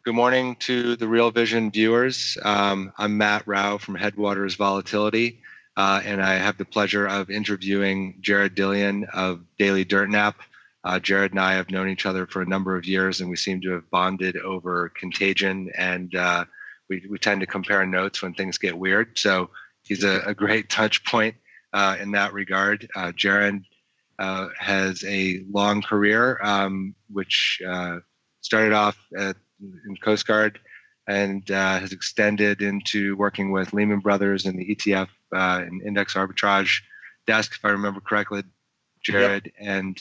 Good morning to the Real Vision viewers. I'm Matt Rowe from Headwaters Volatility, and I have the pleasure of interviewing Jared Dillian of Daily Dirtnap. Jared and I have known each other for a number of years, and we seem to have bonded over contagion, and we tend to compare notes when things get weird. So he's a great touch point in that regard. Jared has a long career, which started off in Coast Guard and has extended into working with Lehman Brothers and the ETF and index arbitrage desk, if I remember correctly, Jared. Yep.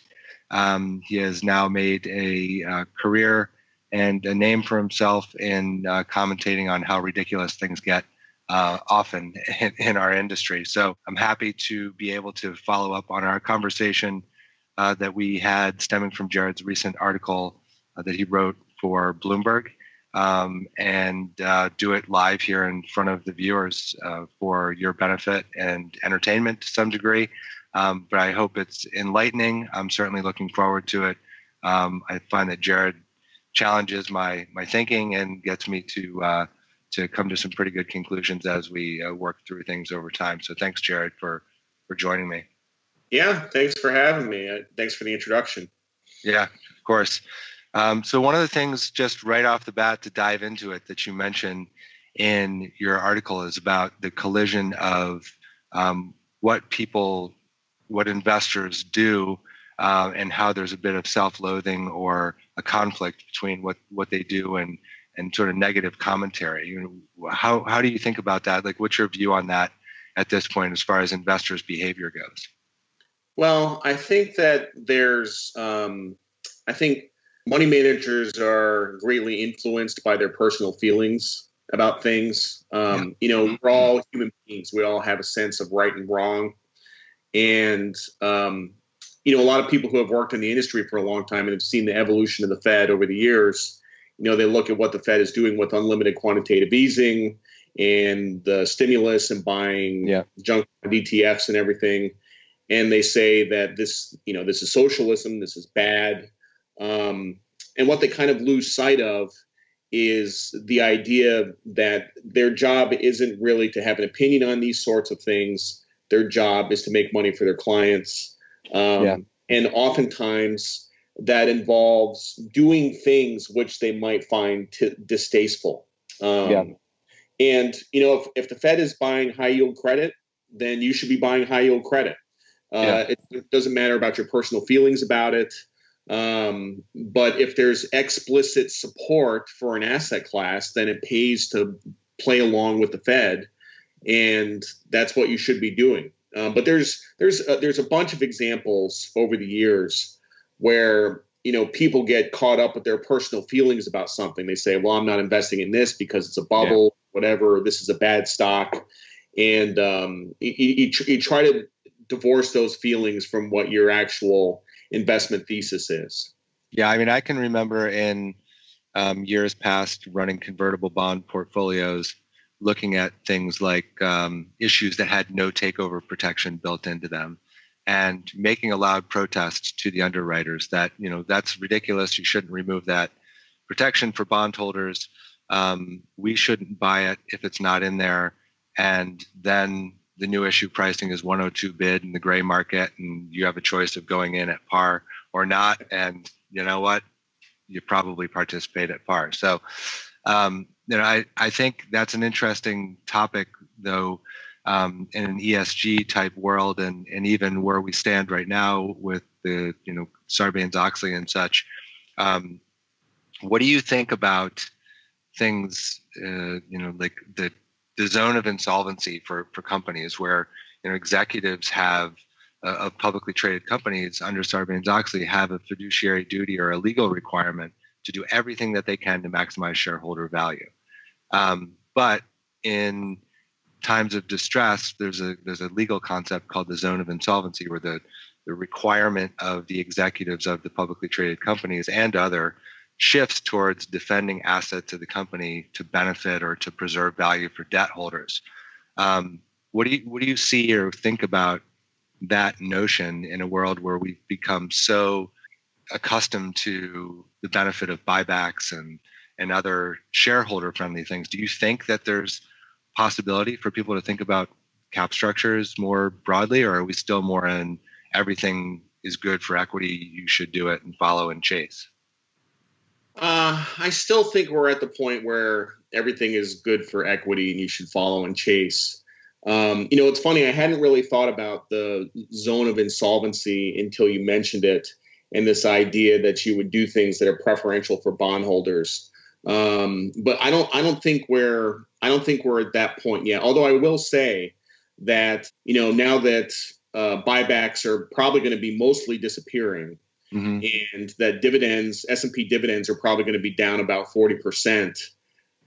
And he has now made a career and a name for himself in commentating on how ridiculous things get often in our industry. So I'm happy to be able to follow up on our conversation that we had stemming from Jared's recent article that he wrote for Bloomberg, and do it live here in front of the viewers for your benefit and entertainment to some degree. But I hope it's enlightening. I'm certainly looking forward to it. I find that Jared challenges my thinking and gets me to come to some pretty good conclusions as we work through things over time. So thanks, Jared, for joining me. Yeah, thanks for having me. Thanks for the introduction. Yeah, of course. So one of the things just right off the bat to dive into it that you mentioned in your article is about the collision of what investors do and how there's a bit of self-loathing or a conflict between what they do and sort of negative commentary. How do you think about that? Like, what's your view on that at this point as far as investors' behavior goes? Well, I think that I think money managers are greatly influenced by their personal feelings about things. We're all human beings. We all have a sense of right and wrong. And, a lot of people who have worked in the industry for a long time and have seen the evolution of the Fed over the years, they look at what the Fed is doing with unlimited quantitative easing and the stimulus and buying junk ETFs and everything. And they say that this is socialism, this is bad. And what they kind of lose sight of is the idea that their job isn't really to have an opinion on these sorts of things. Their job is to make money for their clients. And oftentimes that involves doing things which they might find distasteful. And, if the Fed is buying high yield credit, then you should be buying high yield credit. It doesn't matter about your personal feelings about it. But if there's explicit support for an asset class, then it pays to play along with the Fed, and that's what you should be doing. But there's a bunch of examples over the years where people get caught up with their personal feelings about something. They say, "Well, I'm not investing in this because it's a bubble, whatever. This is a bad stock," and you try to divorce those feelings from what your actual investment thesis is. Yeah, I mean, I can remember in years past running convertible bond portfolios, looking at things like issues that had no takeover protection built into them, and making a loud protest to the underwriters that that's ridiculous. You shouldn't remove that protection for bondholders. We shouldn't buy it if it's not in there. And then the new issue pricing is 102 bid in the gray market, and you have a choice of going in at par or not. And you know what? You probably participate at par. So, I think that's an interesting topic, though, in an ESG type world, and even where we stand right now with the Sarbanes-Oxley and such. What do you think about things, like the zone of insolvency for companies where executives have of publicly traded companies under Sarbanes-Oxley have a fiduciary duty or a legal requirement to do everything that they can to maximize shareholder value. But in times of distress, there's a legal concept called the zone of insolvency, where the requirement of the executives of the publicly traded companies and other shifts towards defending assets of the company to benefit or to preserve value for debt holders. What do you see or think about that notion in a world where we've become so accustomed to the benefit of buybacks and and other shareholder-friendly things. Do you think that there's possibility for people to think about cap structures more broadly, or are we still more in everything is good for equity, you should do it and follow and chase? I still think we're at the point where everything is good for equity and you should follow and chase. It's funny, I hadn't really thought about the zone of insolvency until you mentioned it, and this idea that you would do things that are preferential for bondholders. But I don't think we're at that point yet. Although I will say that now that buybacks are probably going to be mostly disappearing, and that S&P dividends are probably going to be down about 40%.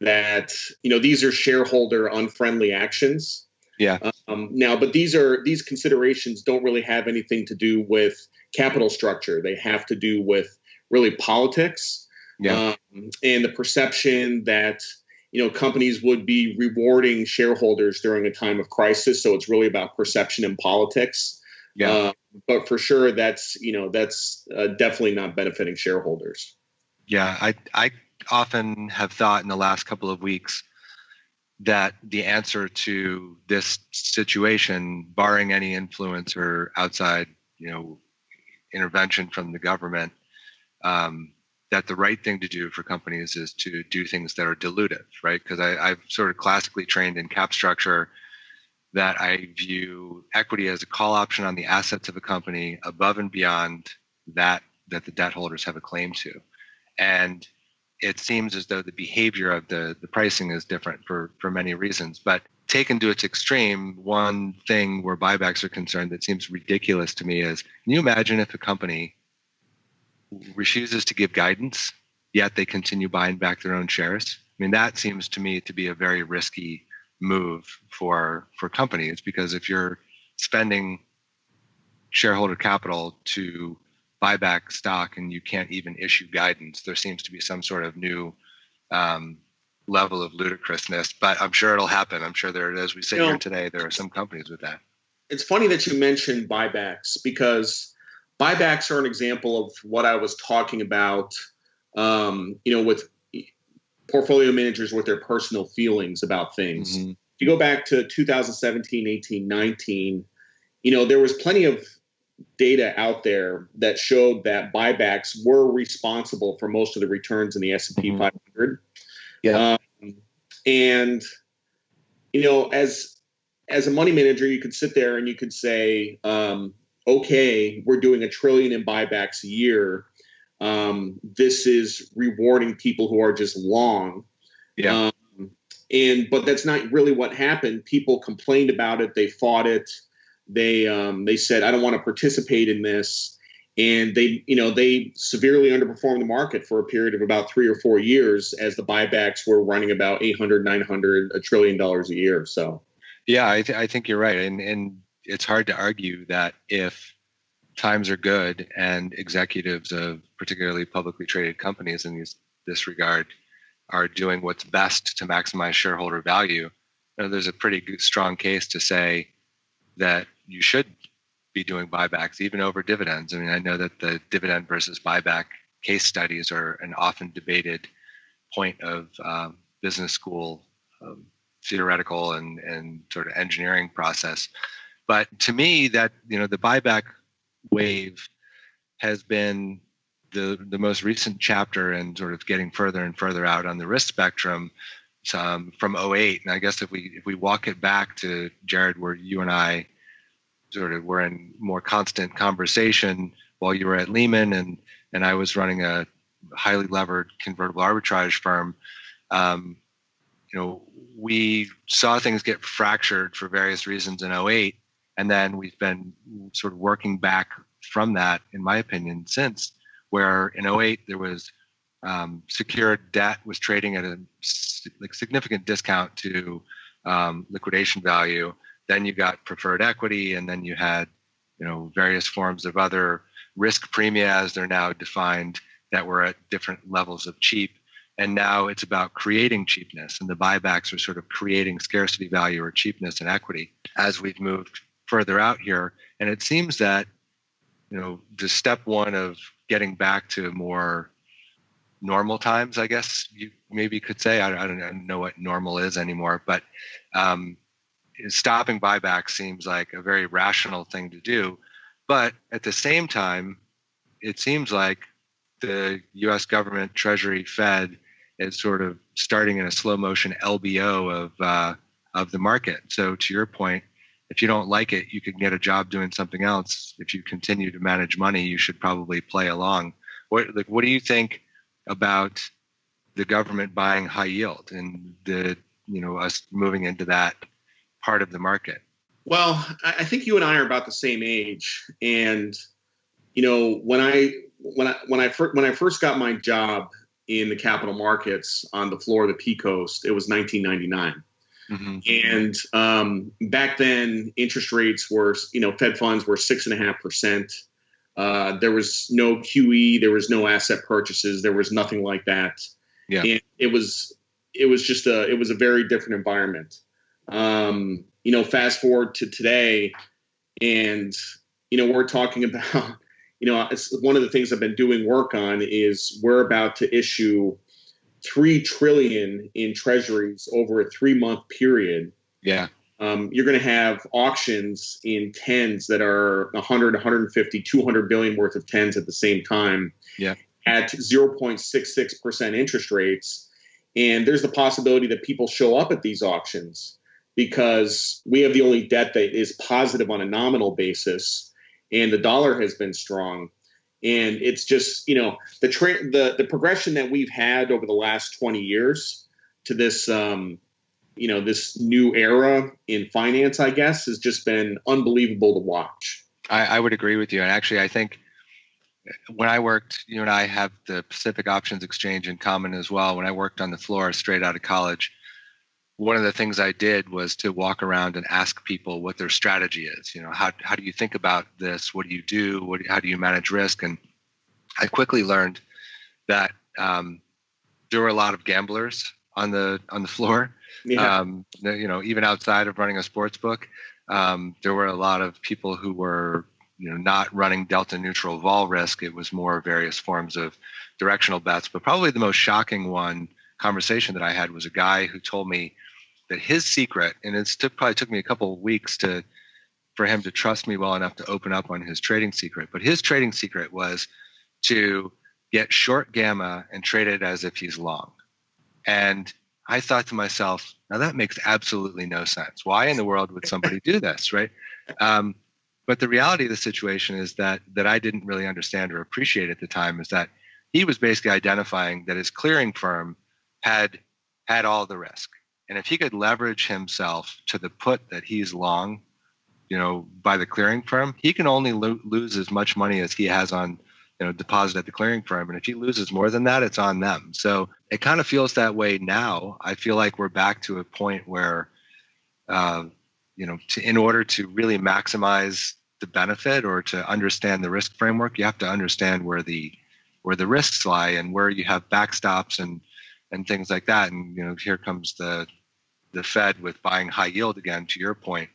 That these are shareholder unfriendly actions. Yeah. Now, but these considerations don't really have anything to do with capital structure. They have to do with really politics. Yeah. And the perception that companies would be rewarding shareholders during a time of crisis. So it's really about perception and politics. Yeah. But for sure, that's definitely not benefiting shareholders. Yeah, I often have thought in the last couple of weeks that the answer to this situation, barring any influence or outside, intervention from the government, that the right thing to do for companies is to do things that are dilutive, right? Because I've sort of classically trained in cap structure that I view equity as a call option on the assets of a company above and beyond that the debt holders have a claim to. And it seems as though the behavior of the pricing is different for many reasons. But taken to its extreme, one thing where buybacks are concerned that seems ridiculous to me is, can you imagine if a company refuses to give guidance, yet they continue buying back their own shares? I mean, that seems to me to be a very risky move for companies, because if you're spending shareholder capital to buy back stock and you can't even issue guidance, there seems to be some sort of new level of ludicrousness. But I'm sure it'll happen. I'm sure as we sit here today, there are some companies with that. It's funny that you mentioned buybacks, because buybacks are an example of what I was talking about, with portfolio managers with their personal feelings about things. Mm-hmm. If you go back to 2017, 18, 19, there was plenty of data out there that showed that buybacks were responsible for most of the returns in the S&P 500. Yeah. And as a money manager, you could sit there and you could say, okay, we're doing $1 trillion in buybacks a year. This is rewarding people who are just long. Yeah. But that's not really what happened. People complained about it. They fought it. They said, I don't want to participate in this. And they severely underperformed the market for a period of about 3 or 4 years, as the buybacks were running about 800, 900, $1 trillion a year. So, yeah, I think you're right. And it's hard to argue that if times are good and executives of particularly publicly traded companies in this regard are doing what's best to maximize shareholder value, there's a pretty good, strong case to say that you should be doing buybacks even over dividends. I mean, I know that the dividend versus buyback case studies are an often debated point of business school theoretical and sort of engineering process. But to me, that the buyback wave has been the most recent chapter in sort of getting further and further out on the risk spectrum from 2008. And I guess if we walk it back to, Jared, where you and I sort of were in more constant conversation while you were at Lehman and I was running a highly levered convertible arbitrage firm, we saw things get fractured for various reasons in 2008. And then we've been sort of working back from that, in my opinion, since, where in 2008 there was secured debt was trading at a significant discount to liquidation value. Then you got preferred equity, and then you had various forms of other risk premia, as they're now defined, that were at different levels of cheap. And now it's about creating cheapness, and the buybacks are sort of creating scarcity value or cheapness in equity as we've moved further out here. And it seems that the step one of getting back to more normal times, I guess you maybe could say. I don't know what normal is anymore, but stopping buyback seems like a very rational thing to do. But at the same time, it seems like the U.S. government, Treasury, Fed is sort of starting in a slow motion LBO of the market. So to your point, if you don't like it, you can get a job doing something else. If you continue to manage money, you should probably play along. What do you think about the government buying high yield and us moving into that part of the market? Well, I think you and I are about the same age, and when I first got my job in the capital markets on the floor of the P Coast, it was 1999. Mm-hmm. And back then, interest rates were, Fed funds were 6.5%. There was no QE, there was no asset purchases, there was nothing like that. Yeah, and it was a very different environment. Fast forward to today, and we're talking about, it's one of the things I've been doing work on is we're about to issue $3 trillion in treasuries over a 3-month period. Yeah. You're going to have auctions in tens that are 100, 150, 200 billion worth of tens at the same time. Yeah. At 0.66% interest rates. And there's the possibility that people show up at these auctions because we have the only debt that is positive on a nominal basis, and the dollar has been strong. And it's just, the progression that we've had over the last 20 years to this, this new era in finance, I guess, has just been unbelievable to watch. I would agree with you. And actually, I think when I worked, you and I have the Pacific Options Exchange in common as well. When I worked on the floor straight out of college, one of the things I did was to walk around and ask people what their strategy is. How do you think about this? What do you do? How do you manage risk? And I quickly learned that there were a lot of gamblers on the floor. Yeah. Even outside of running a sports book, there were a lot of people who were not running delta neutral vol risk. It was more various forms of directional bets. But probably the most shocking conversation that I had was a guy who told me that his secret, and probably took me a couple of weeks for him to trust me well enough to open up on his trading secret. But his trading secret was to get short gamma and trade it as if he's long. And I thought to myself, now that makes absolutely no sense. Why in the world would somebody do this, right? But the reality of the situation is that I didn't really understand or appreciate at the time is that he was basically identifying that his clearing firm had all the risk. And if he could leverage himself to the put that he's long, by the clearing firm, he can only lose as much money as he has on, deposit at the clearing firm. And if he loses more than that, it's on them. So it kind of feels that way now. I feel like we're back to a point where, in order to really maximize the benefit or to understand the risk framework, you have to understand where the risks lie and where you have backstops and things like that. And, here comes the Fed with buying high yield again, to your point.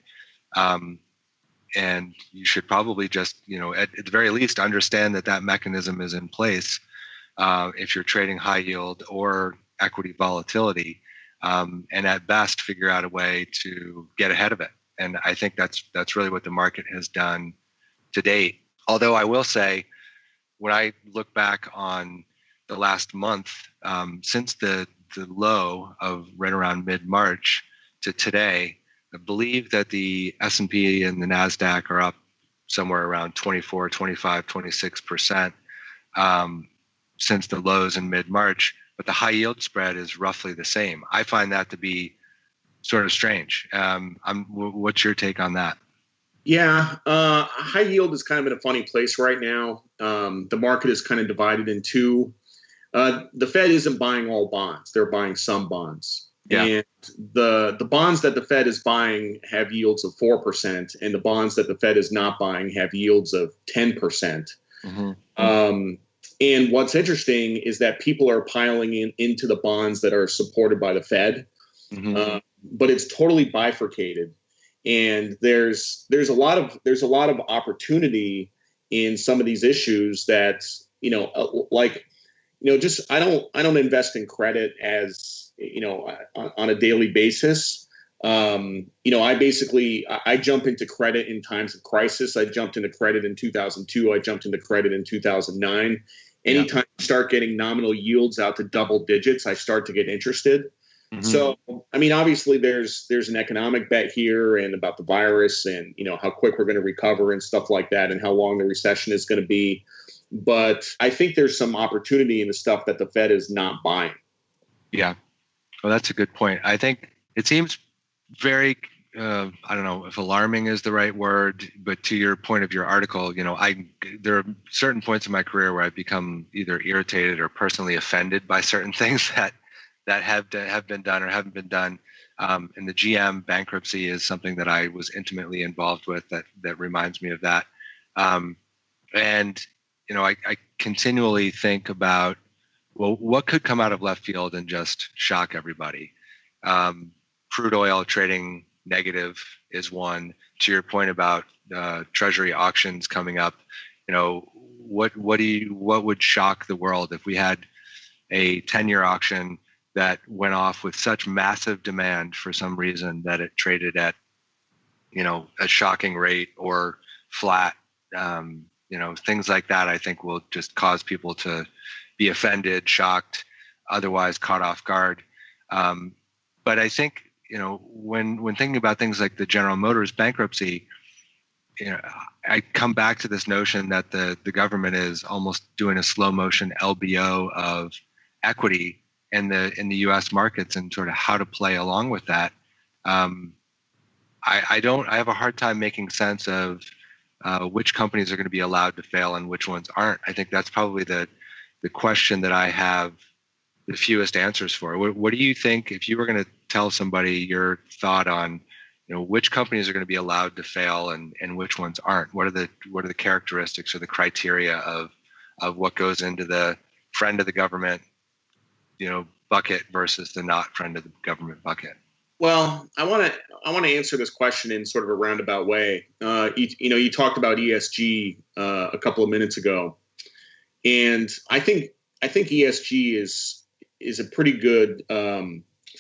And you should probably just, at the very least, understand that mechanism is in place if you're trading high yield or equity volatility, and at best figure out a way to get ahead of it. And I think that's really what the market has done to date. Although I will say, when I look back on the last month, since the low of right around mid-March to today, I believe that the S&P and the NASDAQ are up somewhere around 24, 25, 26% since the lows in mid-March, but the high yield spread is roughly the same. I find that to be sort of strange. What's your take on that? Yeah, high yield is kind of in a funny place right now. The market is kind of divided in two. The Fed isn't buying all bonds. They're buying some bonds. Yeah. And the bonds that the Fed is buying have yields of 4%, and the bonds that the Fed is not buying have yields of 10%. Mm-hmm. And what's interesting is that people are piling into the bonds that are supported by the Fed, mm-hmm. But it's totally bifurcated. And there's a lot of opportunity in some of these issues that, like just I don't invest in credit as on a daily basis. I jump into credit in times of crisis. I jumped into credit in 2002. I jumped into credit in 2009. Anytime you start getting nominal yields out to double digits, I start to get interested. Mm-hmm. So, obviously there's an economic bet here and about the virus and, how quick we're going to recover and stuff like that and how long the recession is going to be. But I think there's some opportunity in the stuff that the Fed is not buying. Yeah. Well, that's a good point. I think it seems very, I don't know if alarming is the right word, but to your point of your article, there are certain points in my career where I've become either irritated or personally offended by certain things that have been done or haven't been done. And the GM bankruptcy is something that I was intimately involved with that reminds me of that. I continually think about, well, what could come out of left field and just shock everybody? Crude oil trading negative is one. To your point about treasury auctions coming up, what would shock the world if we had a 10-year auction that went off with such massive demand for some reason that it traded at, a shocking rate or flat? Things like that, I think, will just cause people to be offended, shocked, otherwise caught off guard. But I think, when thinking about things like the General Motors bankruptcy, I come back to this notion that the government is almost doing a slow motion LBO of equity in the U.S. markets and sort of how to play along with that. I have a hard time making sense of which companies are going to be allowed to fail and which ones aren't. I think that's probably the question that I have the fewest answers for. What do you think, if you were going to tell somebody your thought on, which companies are going to be allowed to fail and which ones aren't? What are the characteristics or the criteria of what goes into the friend of the government, bucket versus the not friend of the government bucket? Well, I want to answer this question in sort of a roundabout way. You talked about ESG a couple of minutes ago, and I think ESG is a pretty good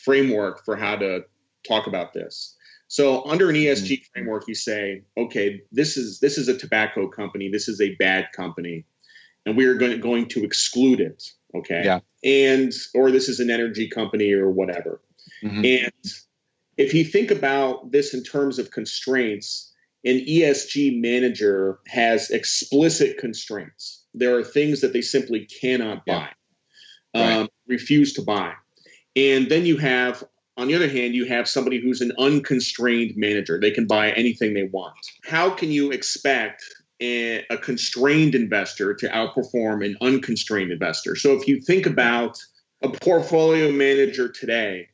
framework for how to talk about this. So under an ESG framework, you say, okay, this is a tobacco company, this is a bad company, and we are going to exclude it. Okay, yeah, or this is an energy company or whatever. Mm-hmm. And if you think about this in terms of constraints, an ESG manager has explicit constraints. There are things that they simply cannot buy, refuse to buy. And then you have, on the other hand, you have somebody who's an unconstrained manager. They can buy anything they want. How can you expect a constrained investor to outperform an unconstrained investor? So if you think about a portfolio manager today,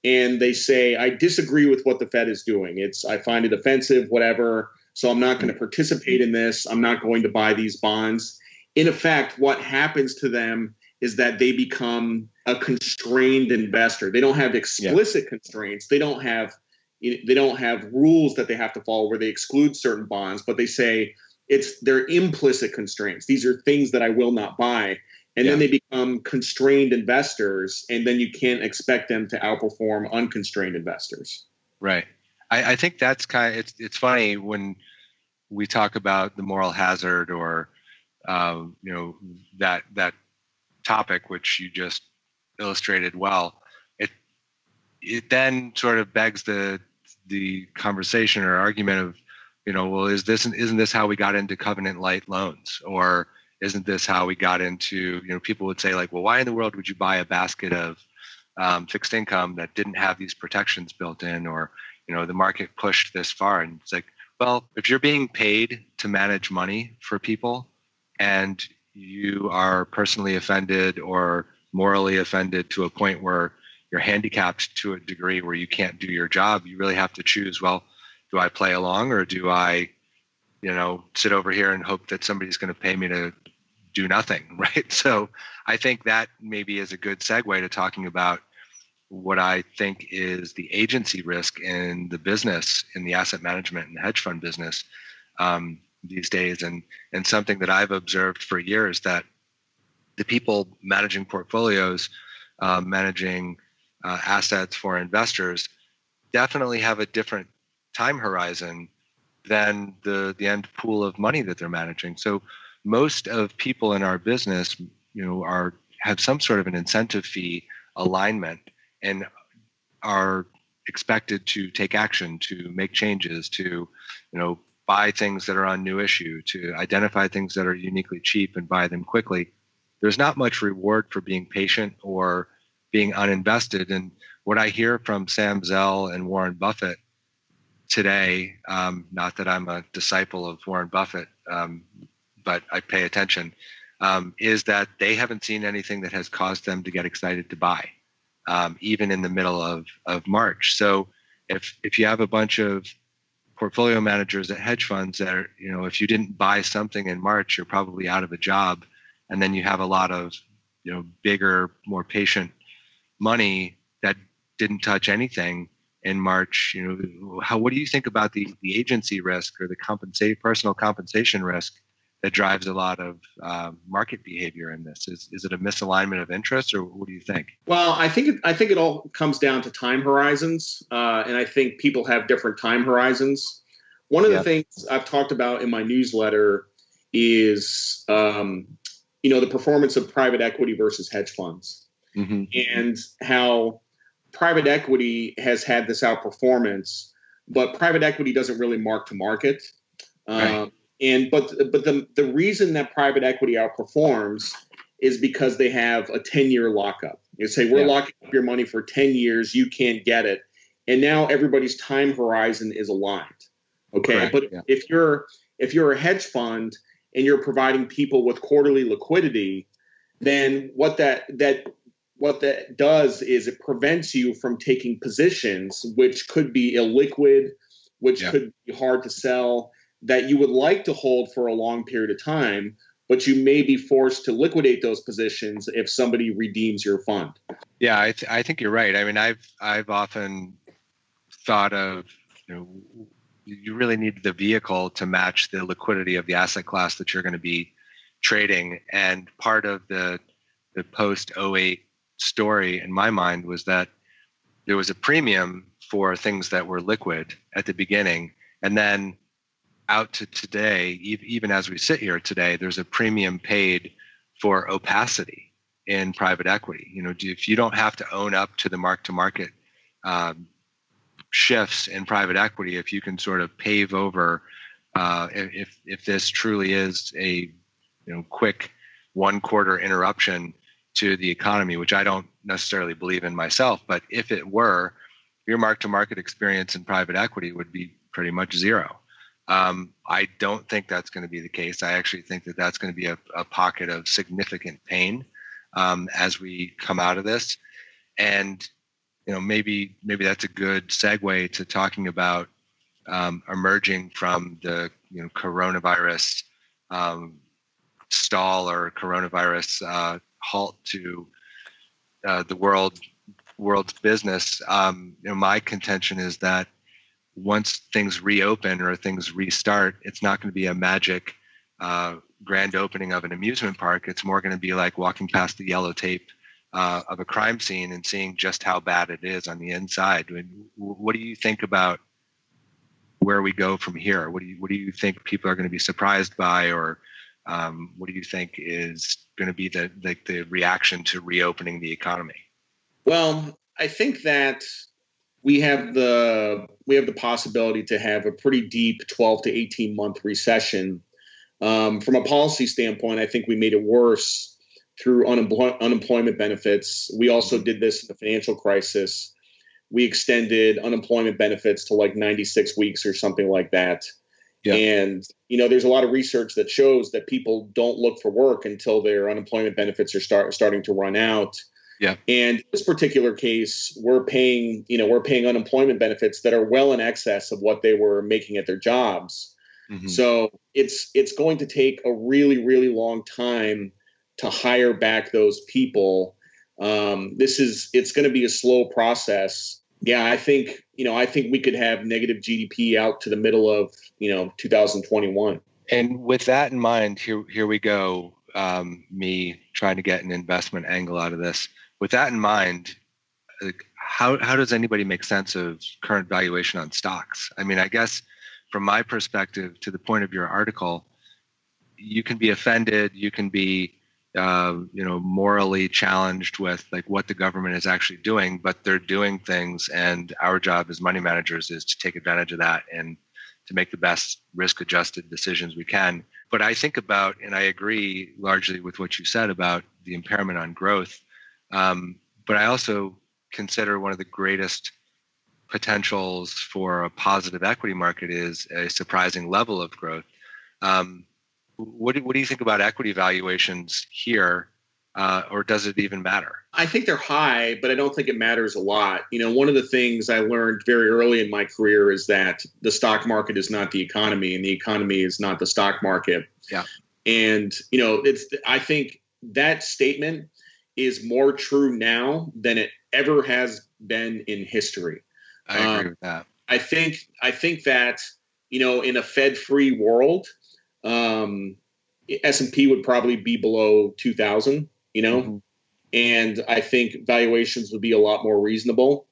and they say, I disagree with what the Fed is doing. I find it offensive, whatever. So I'm not going to participate in this. I'm not going to buy these bonds. In effect, what happens to them is that they become a constrained investor. They don't have explicit constraints. They don't have rules that they have to follow where they exclude certain bonds, but they say they're implicit constraints. These are things that I will not buy. And then they become constrained investors, and then you can't expect them to outperform unconstrained investors. Right. I think that's it's funny when we talk about the moral hazard or that topic which you just illustrated well. It then sort of begs the conversation or argument of, well, isn't this how we got into covenant light loans? Or isn't this how we got into, people would say like, well, why in the world would you buy a basket of fixed income that didn't have these protections built in, or, the market pushed this far? And it's like, well, if you're being paid to manage money for people and you are personally offended or morally offended to a point where you're handicapped to a degree where you can't do your job, you really have to choose, well, do I play along or do I, sit over here and hope that somebody's going to pay me to do nothing, right? So I think that maybe is a good segue to talking about what I think is the agency risk in the business, in the asset management and hedge fund business these days, and something that I've observed for years, that the people managing portfolios, managing assets for investors, definitely have a different time horizon than the end pool of money that they're managing. So most of people in our business, have some sort of an incentive fee alignment and are expected to take action, to make changes, to buy things that are on new issue, to identify things that are uniquely cheap and buy them quickly. There's not much reward for being patient or being uninvested. And what I hear from Sam Zell and Warren Buffett today, not that I'm a disciple of Warren Buffett, but I pay attention, is that they haven't seen anything that has caused them to get excited to buy, even in the middle of March. So if you have a bunch of portfolio managers at hedge funds that are, if you didn't buy something in March, you're probably out of a job. And then you have a lot of, bigger, more patient money that didn't touch anything in March. What do you think about the agency risk or the personal compensation risk that drives a lot of market behavior in this? Is it a misalignment of interest, or what do you think? Well, I think it all comes down to time horizons, and I think people have different time horizons. One of the things I've talked about in my newsletter is the performance of private equity versus hedge funds, and how private equity has had this outperformance, but private equity doesn't really mark to market. Right. But the reason that private equity outperforms is because they have a 10-year lockup. You say, we're locking up your money for 10 years, you can't get it. And now everybody's time horizon is aligned. Okay. Correct. But if you're a hedge fund and you're providing people with quarterly liquidity, then what that does is it prevents you from taking positions which could be illiquid, which could be hard to sell, that you would like to hold for a long period of time, but you may be forced to liquidate those positions if somebody redeems your fund. Yeah, I think you're right. I mean, I've often thought of, you really need the vehicle to match the liquidity of the asset class that you're going to be trading. And part of the post 08 story in my mind was that there was a premium for things that were liquid at the beginning, and then out to today, even as we sit here today, there's a premium paid for opacity in private equity. If you don't have to own up to the mark-to-market shifts in private equity, if you can sort of pave over, if this truly is a quick 1 quarter interruption to the economy, which I don't necessarily believe in myself, but if it were, your mark-to-market experience in private equity would be pretty much zero. I don't think that's going to be the case. I actually think that that's going to be a pocket of significant pain as we come out of this. And maybe that's a good segue to talking about emerging from the coronavirus stall or coronavirus halt to the world's business. My contention is that once things reopen or things restart, it's not going to be a magic grand opening of an amusement park. It's more going to be like walking past the yellow tape of a crime scene and seeing just how bad it is on the inside. What do you think about where we go from here? What do you think people are going to be surprised by, or what do you think is going to be the reaction to reopening the economy? Well, I think that we have the possibility to have a pretty deep 12 to 18 month recession. From a policy standpoint, I think we made it worse through unemployment benefits. We also did this in the financial crisis. We extended unemployment benefits to like 96 weeks or something like that. Yeah. And, there's a lot of research that shows that people don't look for work until their unemployment benefits are starting to run out. Yeah. And in this particular case, we're paying unemployment benefits that are well in excess of what they were making at their jobs. Mm-hmm. So it's going to take a really, really long time to hire back those people. It's going to be a slow process. Yeah, I think we could have negative GDP out to the middle of 2021. And with that in mind, here we go. me trying to get an investment angle out of this. With that in mind, how does anybody make sense of current valuation on stocks? I mean, I guess from my perspective, to the point of your article, you can be offended, you can be morally challenged with like what the government is actually doing, but they're doing things, and our job as money managers is to take advantage of that and to make the best risk-adjusted decisions we can. But I think about, and I agree largely with what you said about the impairment on growth, but I also consider one of the greatest potentials for a positive equity market is a surprising level of growth. What do you think about equity valuations here, or does it even matter? I think they're high, but I don't think it matters a lot. One of the things I learned very early in my career is that the stock market is not the economy, and the economy is not the stock market. Yeah. And I think that statement is more true now than it ever has been in history. I agree with that. I think that in a Fed-free world, S&P would probably be below 2,000, Mm-hmm. and I think valuations would be a lot more reasonable.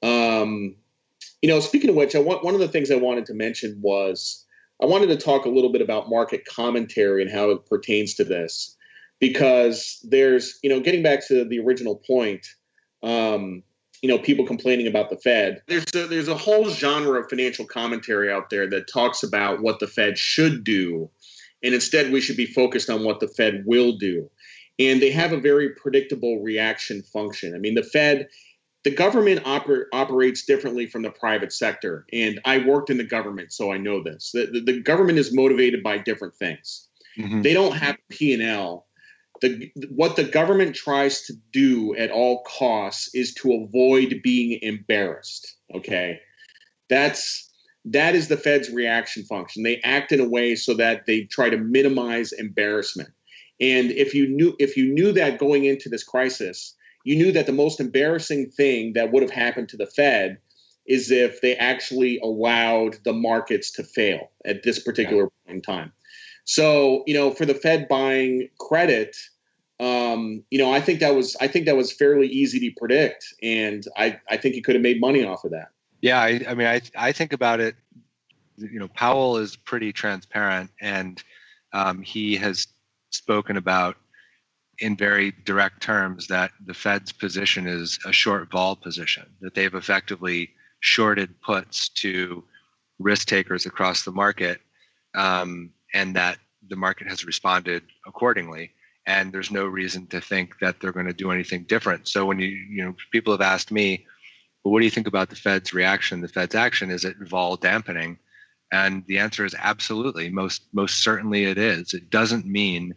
Speaking of which, one of the things I wanted to mention was I wanted to talk a little bit about market commentary and how it pertains to this, because there's, getting back to the original point, people complaining about the Fed. There's a whole genre of financial commentary out there that talks about what the Fed should do, and instead we should be focused on what the Fed will do. And they have a very predictable reaction function. I mean, the government operates differently from the private sector. And I worked in the government, so I know this. The government is motivated by different things. Mm-hmm. They don't have P&L. What the government tries to do at all costs is to avoid being embarrassed. Okay, that is the Fed's reaction function. They act in a way so that they try to minimize embarrassment. And if you knew that going into this crisis, you knew that the most embarrassing thing that would have happened to the Fed is if they actually allowed the markets to fail at this particular point in time. So, for the Fed buying credit, I think that was fairly easy to predict, and I think he could have made money off of that. Yeah, I think about it. Powell is pretty transparent, and he has spoken about in very direct terms that the Fed's position is a short vol position, that they've effectively shorted puts to risk takers across the market, and that the market has responded accordingly. And there's no reason to think that they're going to do anything different. So when people have asked me, well, what do you think about the Fed's reaction, the Fed's action? Is it vol dampening? And the answer is absolutely. Most certainly it is. It doesn't mean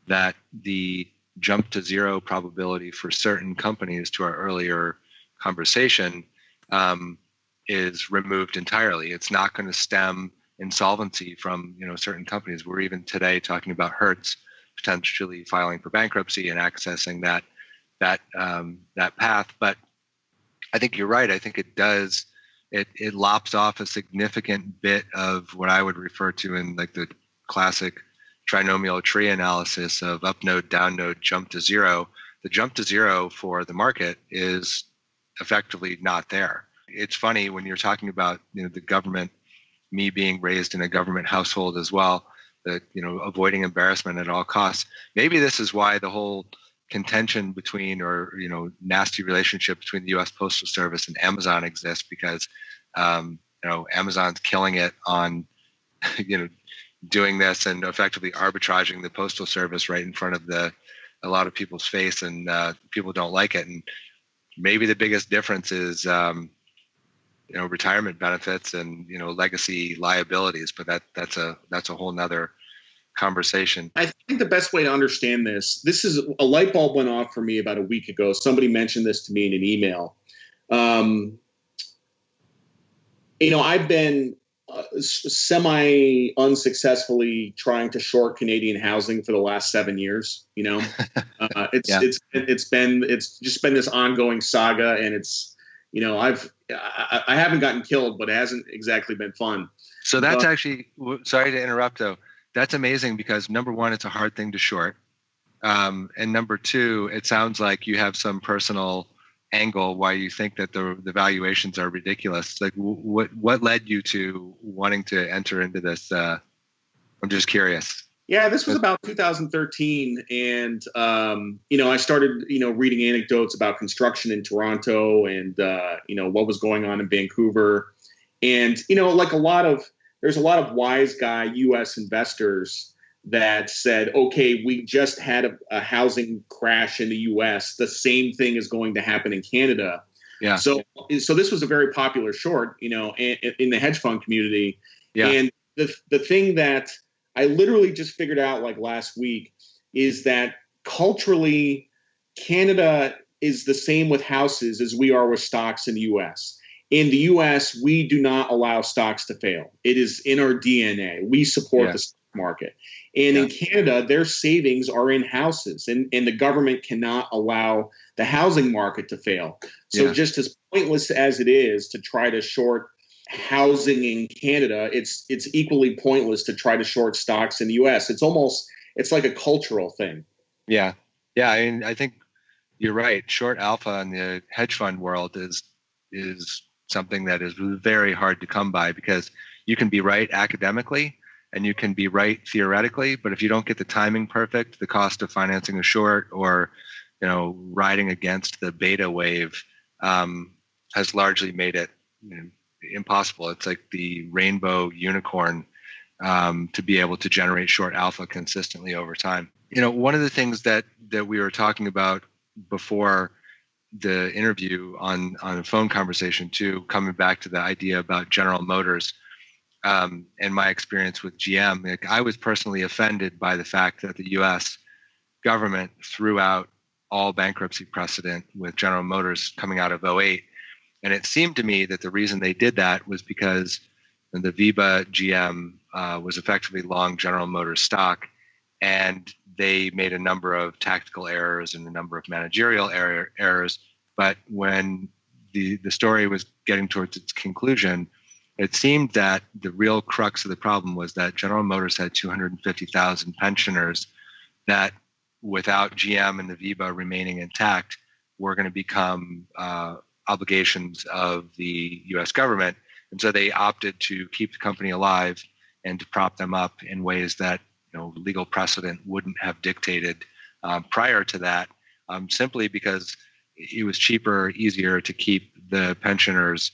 that the jump to zero probability for certain companies, to our earlier conversation, is removed entirely. It's not going to stem insolvency from certain companies. We're even today talking about Hertz potentially filing for bankruptcy and accessing that path. But I think you're right. I think it does. It lops off a significant bit of what I would refer to in like the classic trinomial tree analysis of up node, down node, jump to zero. The jump to zero for the market is effectively not there. It's funny when you're talking about the government, me being raised in a government household as well, that avoiding embarrassment at all costs. Maybe this is why the whole contention between, or nasty relationship between the U.S. Postal Service and Amazon exists, because Amazon's killing it on doing this and effectively arbitraging the Postal Service right in front of a lot of people's face, and people don't like it. And maybe the biggest difference is retirement benefits and legacy liabilities, but that's a whole nother conversation. I think the best way to understand this is a light bulb went off for me about a week ago. Somebody mentioned this to me in an email. I've been semi-unsuccessfully trying to short Canadian housing for the last 7 years. It's just been this ongoing saga, and it's I haven't gotten killed, but it hasn't exactly been fun. So that's actually, sorry to interrupt though, that's amazing, because number one, it's a hard thing to short. And number two, it sounds like you have some personal angle why you think that the valuations are ridiculous. Like, what led you to wanting to enter into this? I'm just curious. Yeah, this was about 2013, and I started reading anecdotes about construction in Toronto, and what was going on in Vancouver, and there's a lot of wise guy U.S. investors that said, okay, we just had a housing crash in the U.S. The same thing is going to happen in Canada. Yeah. So this was a very popular short, in the hedge fund community. Yeah. And the thing that I literally just figured out like last week is that culturally, Canada is the same with houses as we are with stocks in the U.S. In the U.S., we do not allow stocks to fail. It is in our DNA. We support the stock market. And in Canada, their savings are in houses, and the government cannot allow the housing market to fail. So just as pointless as it is to try to short housing in Canada, it's equally pointless to try to short stocks in the U.S. It's like a cultural thing. Yeah. I mean, I think you're right. Short alpha in the hedge fund world is something that is very hard to come by, because you can be right academically and you can be right theoretically, but if you don't get the timing perfect, the cost of financing a short or riding against the beta wave has largely made it impossible. It's like the rainbow unicorn to be able to generate short alpha consistently over time. One of the things that we were talking about before the interview on a phone conversation too, coming back to the idea about General Motors and my experience with GM, like, I was personally offended by the fact that the U.S. government threw out all bankruptcy precedent with General Motors coming out of 2008. And it seemed to me that the reason they did that was because the VIBA GM was effectively long General Motors stock, and they made a number of tactical errors and a number of managerial errors. But when the story was getting towards its conclusion, it seemed that the real crux of the problem was that General Motors had 250,000 pensioners that, without GM and the VIBA remaining intact, were going to become obligations of the U.S. government. And so they opted to keep the company alive and to prop them up in ways that legal precedent wouldn't have dictated prior to that, simply because it was cheaper, easier to keep the pensioners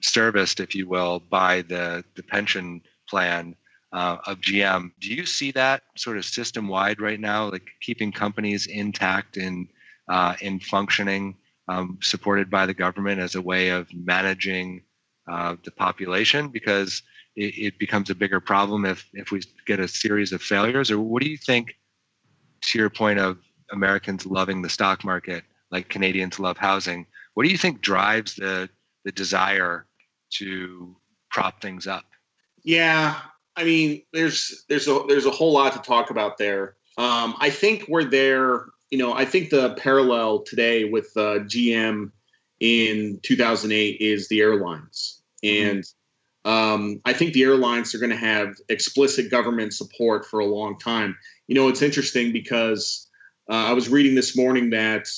serviced, if you will, by the pension plan of GM. Do you see that sort of system-wide right now, like keeping companies intact in functioning, supported by the government as a way of managing the population? Because it becomes a bigger problem if we get a series of failures. Or what do you think, to your point of Americans loving the stock market like Canadians love housing, what do you think drives the desire to prop things up? Yeah, I mean, there's a whole lot to talk about there. I think we're there. I think the parallel today with GM in 2008 is the airlines. And I think the airlines are going to have explicit government support for a long time. It's interesting because I was reading this morning that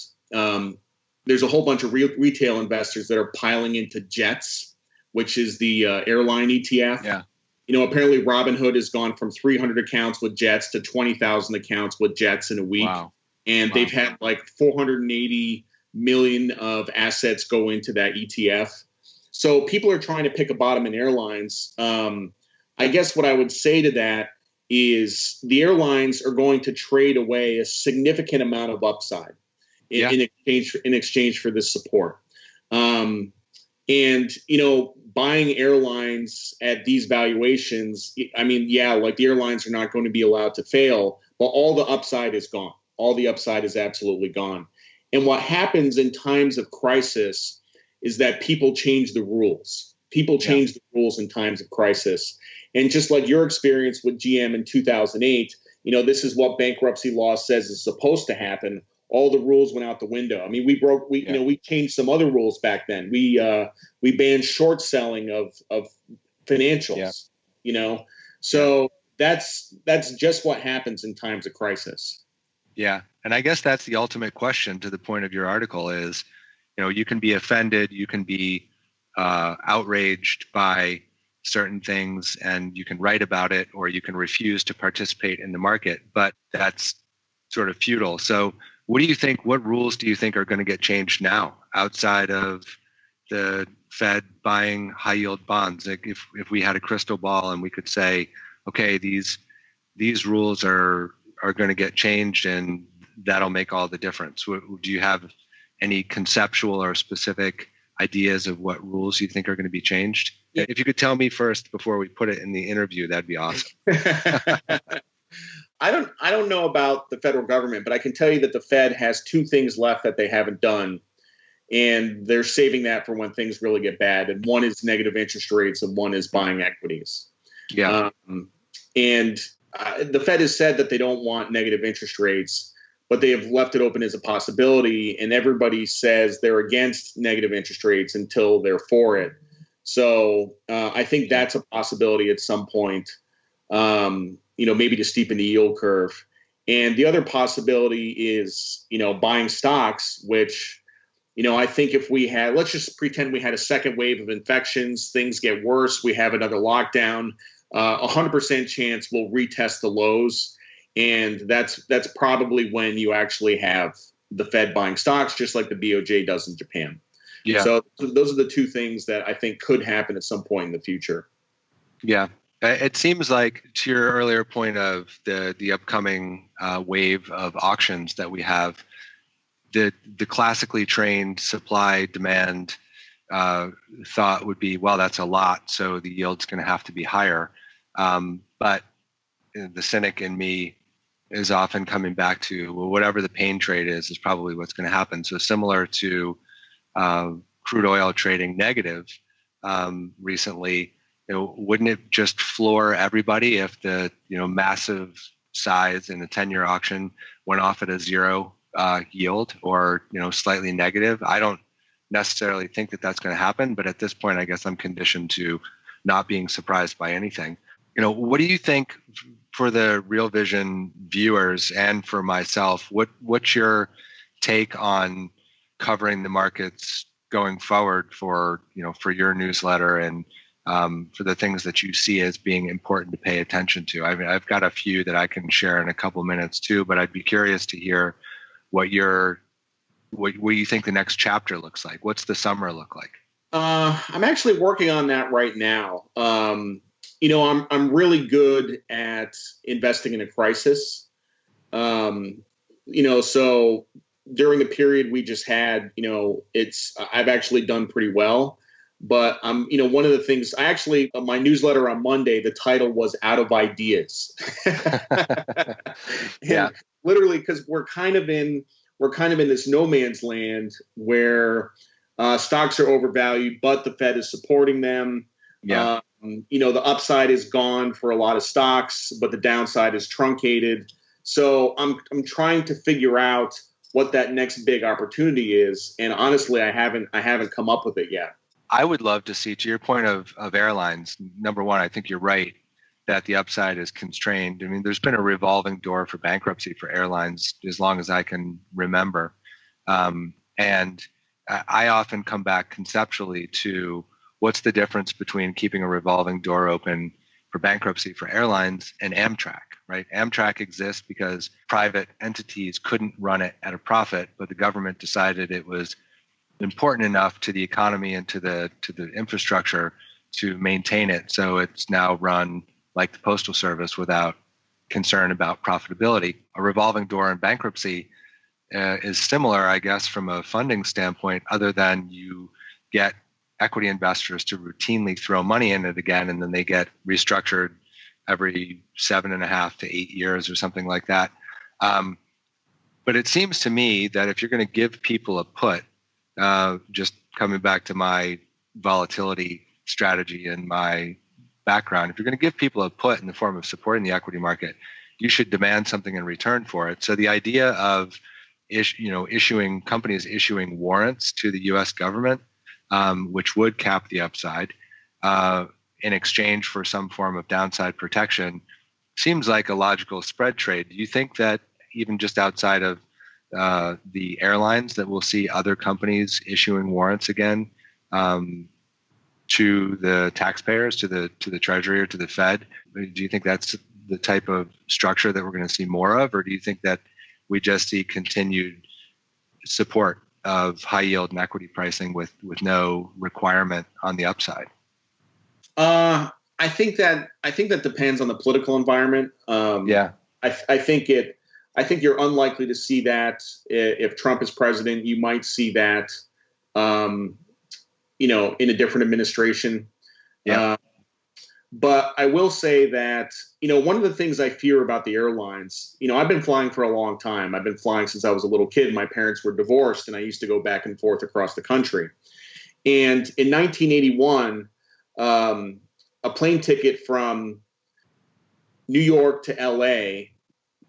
there's a whole bunch of retail investors that are piling into JETS, which is the airline ETF. Yeah. Apparently Robinhood has gone from 300 accounts with JETS to 20,000 accounts with JETS in a week. Wow. And they've had like 480 million of assets go into that ETF. So people are trying to pick a bottom in airlines. I guess what I would say to that is the airlines are going to trade away a significant amount of upside in exchange for this support. Buying airlines at these valuations, I mean, like the airlines are not going to be allowed to fail, but all the upside is gone. All the upside is absolutely gone. And what happens in times of crisis is that people change the rules. People change the rules in times of crisis. And just like your experience with GM in 2008, this is what bankruptcy law says is supposed to happen. All the rules went out the window. I mean, we changed some other rules back then. We banned short selling of financials, So that's just what happens in times of crisis. Yeah. And I guess that's the ultimate question to the point of your article is, you can be offended, you can be outraged by certain things, and you can write about it, or you can refuse to participate in the market, but that's sort of futile. So what rules do you think are going to get changed now outside of the Fed buying high yield bonds? Like if we had a crystal ball and we could say, okay, these rules are going to get changed and that'll make all the difference. Do you have any conceptual or specific ideas of what rules you think are going to be changed? Yeah. If you could tell me first before we put it in the interview, that'd be awesome. I don't know about the federal government, but I can tell you that the Fed has two things left that they haven't done, and they're saving that for when things really get bad. And one is negative interest rates, and one is buying equities. Yeah. The Fed has said that they don't want negative interest rates, but they have left it open as a possibility. And everybody says they're against negative interest rates until they're for it. So I think that's a possibility at some point. Maybe to steepen the yield curve. And the other possibility is, buying stocks, which, I think if let's just pretend we had a second wave of infections, things get worse, we have another lockdown, 100% chance we'll retest the lows. And that's probably when you actually have the Fed buying stocks, just like the BOJ does in Japan. Yeah. So those are the two things that I think could happen at some point in the future. Yeah. It seems like, to your earlier point of the upcoming wave of auctions that we have, the classically trained supply demand thought would be, well, that's a lot, so the yield's going to have to be higher. But the cynic in me is often coming back to, well, whatever the pain trade is probably what's going to happen. So similar to crude oil trading negative recently, wouldn't it just floor everybody if the massive size in a 10-year auction went off at a zero yield or slightly negative? I don't necessarily think that that's going to happen, but at this point, I guess I'm conditioned to not being surprised by anything. What do you think, for the Real Vision viewers and for myself, what's your take on covering the markets going forward for your newsletter and for the things that you see as being important to pay attention to? I mean, I've got a few that I can share in a couple minutes too, but I'd be curious to hear what you think the next chapter looks like. What's the summer look like? I'm actually working on that right now. I'm really good at investing in a crisis. So during the period we just had, I've actually done pretty well. But one of the things my newsletter on Monday, the title was "Out of Ideas." Yeah, literally, because we're kind of in this no man's land where stocks are overvalued, but the Fed is supporting them. Yeah. The upside is gone for a lot of stocks, but the downside is truncated. So I'm trying to figure out what that next big opportunity is, and honestly, I haven't come up with it yet. I would love to see, to your point of airlines, number one, I think you're right that the upside is constrained. I mean, there's been a revolving door for bankruptcy for airlines as long as I can remember. And I often come back conceptually to what's the difference between keeping a revolving door open for bankruptcy for airlines and Amtrak, right? Amtrak exists because private entities couldn't run it at a profit, but the government decided it was important enough to the economy and to the infrastructure to maintain it. So it's now run like the Postal Service without concern about profitability. A revolving door in bankruptcy is similar, I guess, from a funding standpoint, other than you get equity investors to routinely throw money in it again, and then they get restructured every 7.5 to 8 years or something like that. But it seems to me that if you're going to give people a put, just coming back to my volatility strategy and my background, if you're going to give people a put in the form of supporting the equity market, you should demand something in return for it. So the idea of companies issuing warrants to the U.S. government, which would cap the upside in exchange for some form of downside protection, seems like a logical spread trade. Do you think that even just outside of the airlines, that we'll see other companies issuing warrants again to the taxpayers, to the Treasury or to the Fed? Do you think that's the type of structure that we're going to see more of, or do you think that we just see continued support of high yield and equity pricing with no requirement on the upside? I think that depends on the political environment. I think you're unlikely to see that if Trump is president. You might see that, in a different administration. Yeah. But I will say that, one of the things I fear about the airlines, I've been flying for a long time. I've been flying since I was a little kid. My parents were divorced, and I used to go back and forth across the country. And in 1981, a plane ticket from New York to LA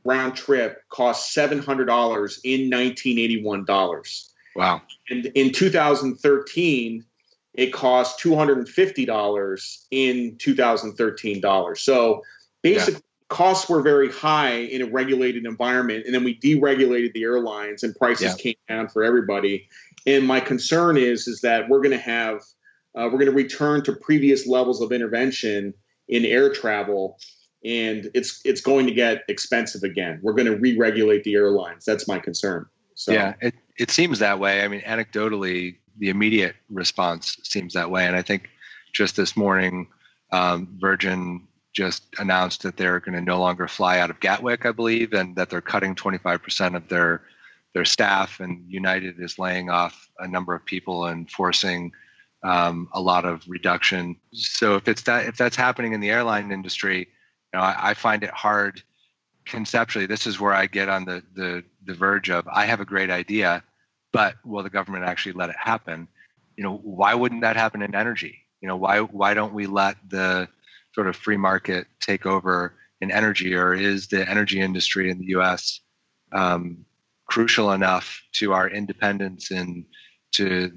round trip cost $700 in 1981 dollars. Wow. And in 2013, it cost $250 in 2013 dollars. So basically, costs were very high in a regulated environment, and then we deregulated the airlines, and prices came down for everybody. And my concern is that we're going to return to previous levels of intervention in air travel, and it's going to get expensive again. We're going to re-regulate the airlines. That's my concern. So yeah, it seems that way. I mean, anecdotally, the immediate response seems that way. And I think just this morning, Virgin just announced that they're going to no longer fly out of Gatwick, I believe, and that they're cutting 25% of their staff. And United is laying off a number of people and forcing a lot of reduction. So if that's happening in the airline industry, I find it hard conceptually. This is where I get on the verge of, I have a great idea, but will the government actually let it happen? Why wouldn't that happen in energy? Why don't we let the sort of free market take over in energy? Or is the energy industry in the U.S. Crucial enough to our independence and to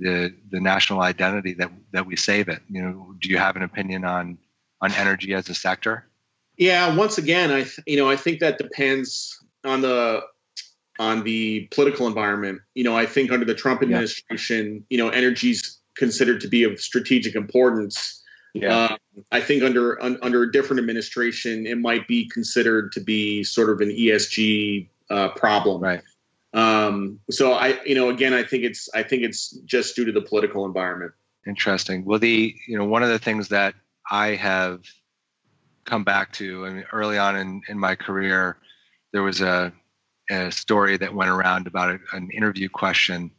the national identity that we save it? Do you have an opinion on energy as a sector? Yeah. Once again, I think that depends on the political environment. I think under the Trump administration, energy's considered to be of strategic importance. Yeah. I think under a different administration, it might be considered to be sort of an ESG problem. Right. So I think it's just due to the political environment. Interesting. Well, one of the things that I have come back to, I mean, early on in my career, there was a story that went around about an interview question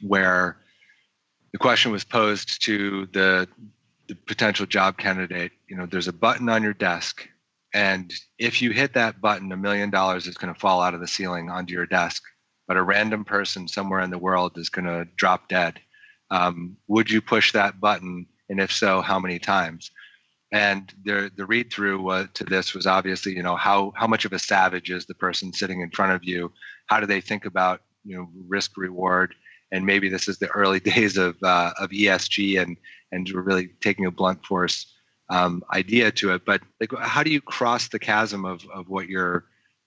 where the question was posed to the potential job candidate. There's a button on your desk, and if you hit that button, $1 million is going to fall out of the ceiling onto your desk, but a random person somewhere in the world is going to drop dead. Would you push that button? And if so, how many times? And the read through to this was obviously, how much of a savage is the person sitting in front of you? How do they think about, risk reward? And maybe this is the early days of ESG and we're really taking a blunt force idea to it. But how do you cross the chasm of what you're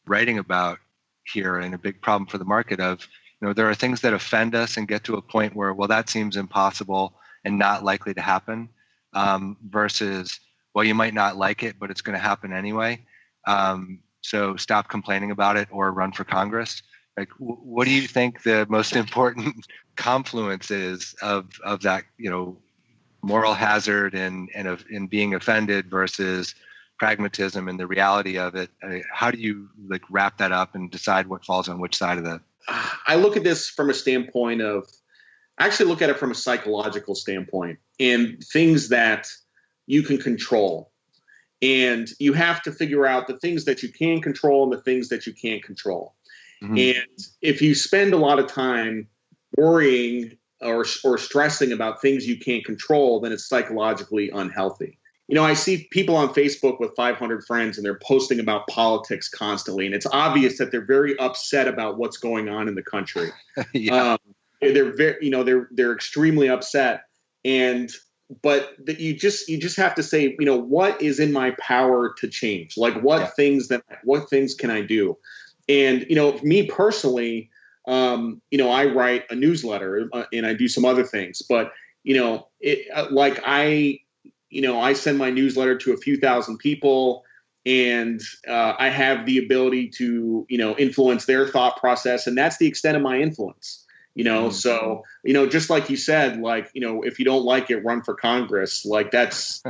writing about here, and a big problem for the market of, there are things that offend us and get to a point where, well, that seems impossible and not likely to happen, versus, well, you might not like it, but it's going to happen anyway. So stop complaining about it or run for Congress. What do you think the most important confluence is of that, moral hazard and in being offended versus pragmatism and the reality of it? How do you wrap that up and decide what falls on which side of the? I look at this from a standpoint of, I actually look at it from a psychological standpoint, and things that you can control. And you have to figure out the things that you can control and the things that you can't control. Mm-hmm. And if you spend a lot of time worrying or stressing about things you can't control, then it's psychologically unhealthy. I see people on Facebook with 500 friends, and they're posting about politics constantly. And it's obvious that they're very upset about what's going on in the country. Yeah. They're very, they're extremely upset. But you just have to say, what is in my power to change? What things can I do? And, me personally, I write a newsletter and I do some other things, but, I send my newsletter to a few thousand people, and I have the ability to, influence their thought process. And that's the extent of my influence, so, just like you said, like, if you don't like it, run for Congress. Like that's,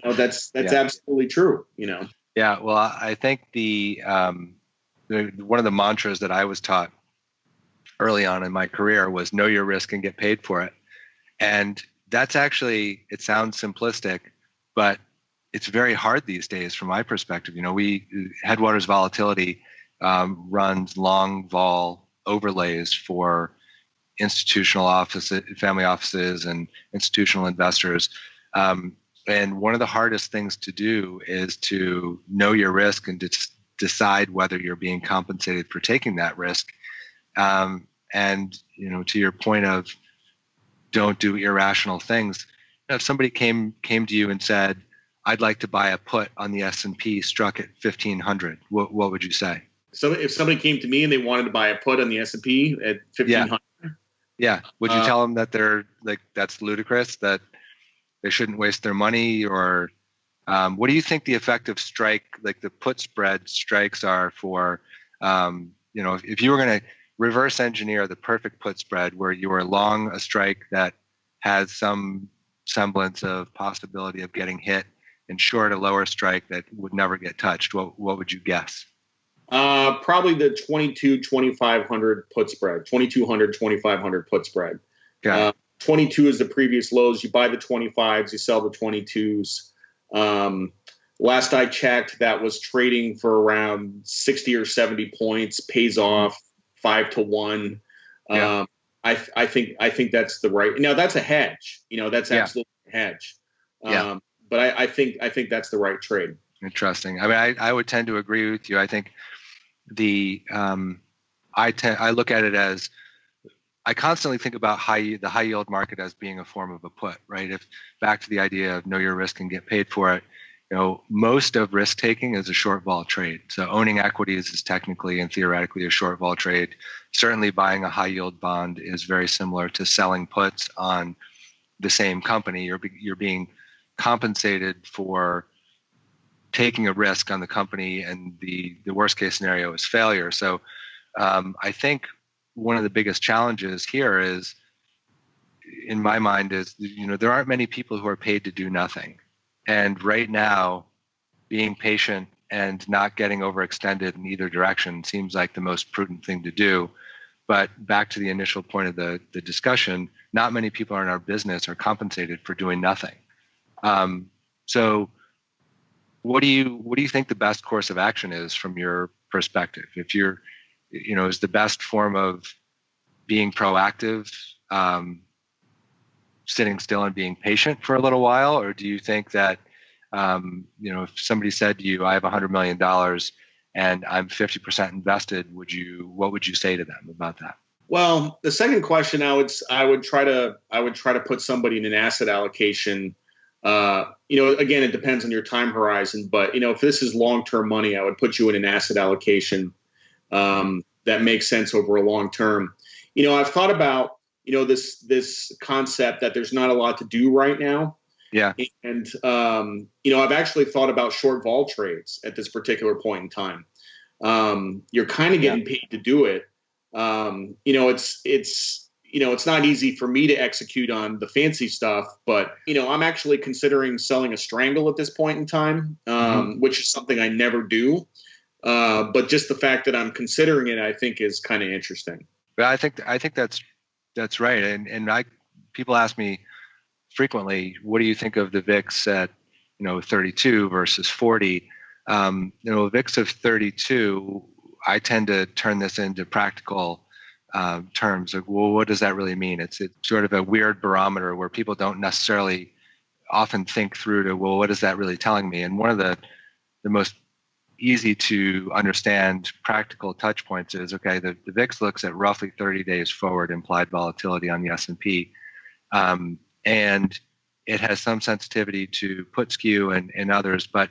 that's Yeah. absolutely true, Yeah. Well, I think one of the mantras that I was taught early on in my career was know your risk and get paid for it. And that's actually, it sounds simplistic, but it's very hard these days from my perspective. Headwaters Volatility runs long vol overlays for institutional offices, family offices, and institutional investors. And one of the hardest things to do is to know your risk and decide whether you're being compensated for taking that risk. And to your point of don't do irrational things. If somebody came to you and said, "I'd like to buy a put on the S&P struck at 1,500," what would you say? So if somebody came to me and they wanted to buy a put on the S&P at 1,500, yeah, would you tell them that they're like that's ludicrous, that they shouldn't waste their money, or what do you think the effective strike, like the put spread strikes, are for? If you were going to reverse engineer the perfect put spread where you are long a strike that has some semblance of possibility of getting hit and short a lower strike that would never get touched, what would you guess? Probably the 2,500 put spread, 2,200, 2,500 put spread. Okay. 22 is the previous lows. You buy the 25s, you sell the 22s. Last I checked, that was trading for around 60 or 70 points, pays off 5 to 1. Yeah. I think that's the right. Now that's a hedge. That's absolutely a hedge. But I think that's the right trade. Interesting. I mean, I would tend to agree with you. I think I look at it as, I constantly think about the high yield market as being a form of a put, right? If back to the idea of know your risk and get paid for it, most of risk taking is a short vol trade. So owning equities is technically and theoretically a short vol trade. Certainly buying a high yield bond is very similar to selling puts on the same company. You're being compensated for taking a risk on the company, and the worst case scenario is failure. So I think one of the biggest challenges here is, in my mind, is there aren't many people who are paid to do nothing. And right now, being patient and not getting overextended in either direction seems like the most prudent thing to do. But back to the initial point of the discussion, not many people in our business are compensated for doing nothing. So what do you think the best course of action is from your perspective? If you're, is the best form of being proactive, sitting still and being patient for a little while? Or do you think that, if somebody said to you, I have $100 million and I'm 50% invested, what would you say to them about that? Well, the second question, I would try to put somebody in an asset allocation. Again, it depends on your time horizon, but if this is long-term money, I would put you in an asset allocation that makes sense over a long term. I've thought about this concept that there's not a lot to do right now. Yeah. And I've actually thought about short vol trades at this particular point in time. You're kind of getting paid to do it. It's not easy for me to execute on the fancy stuff, but I'm actually considering selling a strangle at this point in time, which is something I never do. But just the fact that I'm considering it, I think, is kind of interesting. But I think that's right. And people ask me frequently, what do you think of the VIX at 32 versus 40? VIX of 32, I tend to turn this into practical terms. Like, well, what does that really mean? It's sort of a weird barometer where people don't necessarily often think through to, well, what is that really telling me? And one of the most easy to understand practical touch points is, okay, the VIX looks at roughly 30 days forward implied volatility on the S&P. And it has some sensitivity to put skew and others. But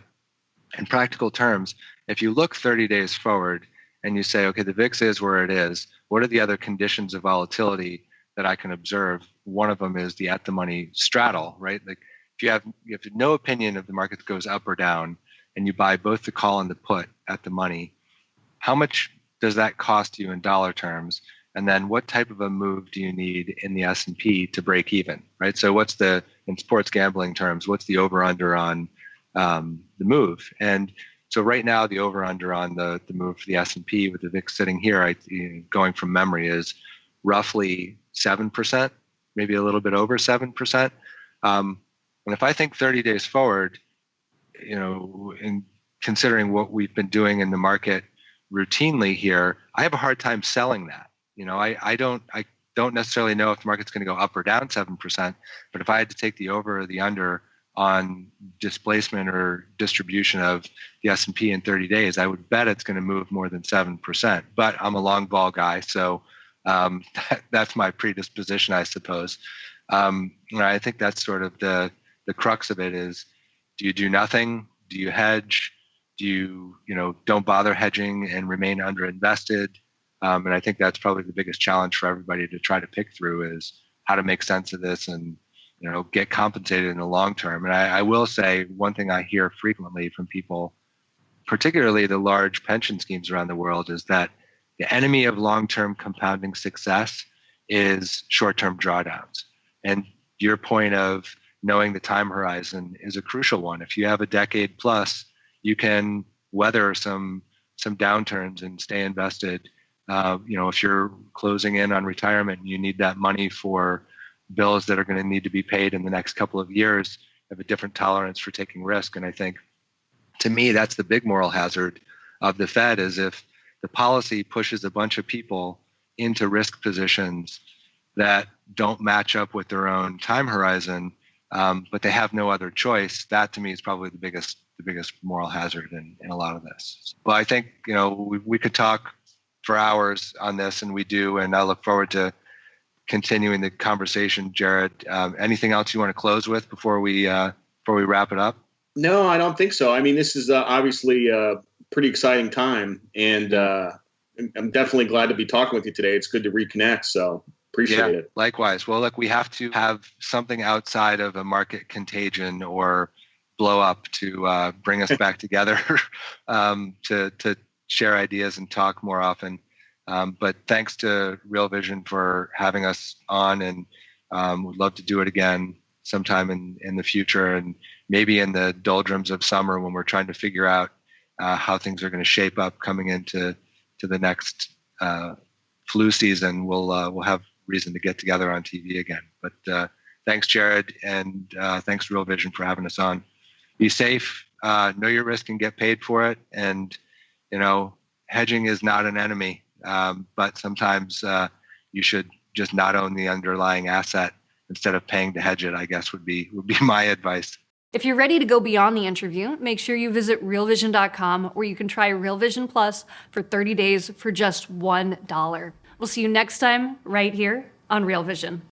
in practical terms, if you look 30 days forward and you say, okay, the VIX is where it is. What are the other conditions of volatility that I can observe? One of them is the at the money straddle, right? Like if you have no opinion if the market goes up or down, and you buy both the call and the put at the money, how much does that cost you in dollar terms? And then what type of a move do you need in the S&P to break even, right? So what's in sports gambling terms, what's the over-under on the move? And so right now, the over-under on the move for the S&P with the VIX sitting here, going from memory, is roughly 7%, maybe a little bit over 7%. And if I think 30 days forward, in considering what we've been doing in the market routinely here, I have a hard time selling that. I don't necessarily know if the market's going to go up or down 7%, but if I had to take the over or the under on displacement or distribution of the S&P in 30 days, I would bet it's going to move more than 7%. But I'm a long ball guy, so that's my predisposition, I suppose. I think that's sort of the crux of it is, do you do nothing? Do you hedge? Do you, don't bother hedging and remain underinvested? And I think that's probably the biggest challenge for everybody to try to pick through is how to make sense of this and, get compensated in the long term. And I will say one thing I hear frequently from people, particularly the large pension schemes around the world, is that the enemy of long-term compounding success is short-term drawdowns. And your point of knowing the time horizon is a crucial one. If you have a decade plus, you can weather some downturns and stay invested. If you're closing in on retirement and you need that money for bills that are going to need to be paid in the next couple of years, have a different tolerance for taking risk. And I think, to me, that's the big moral hazard of the Fed, is if the policy pushes a bunch of people into risk positions that don't match up with their own time horizon, but they have no other choice. That, to me, is probably the biggest moral hazard in a lot of this. But I think, we could talk for hours on this, and we do, and I look forward to continuing the conversation. Jared, anything else you want to close with before we wrap it up? No, I don't think so. I mean, this is obviously a pretty exciting time, and I'm definitely glad to be talking with you today. It's good to reconnect, so appreciate it. Likewise. Well, look, we have to have something outside of a market contagion or blow up to bring us back together to share ideas and talk more often. But thanks to Real Vision for having us on, and would love to do it again sometime in the future, and maybe in the doldrums of summer when we're trying to figure out how things are going to shape up coming into the next flu season. We'll have reason to get together on TV again. But thanks, Jared, and thanks Real Vision for having us on. Be safe, know your risk, and get paid for it. And hedging is not an enemy, but sometimes you should just not own the underlying asset instead of paying to hedge it, I guess would be my advice. If you're ready to go beyond the interview, make sure you visit realvision.com, where you can try Real Vision Plus for 30 days for just $1. We'll see you next time right here on Real Vision.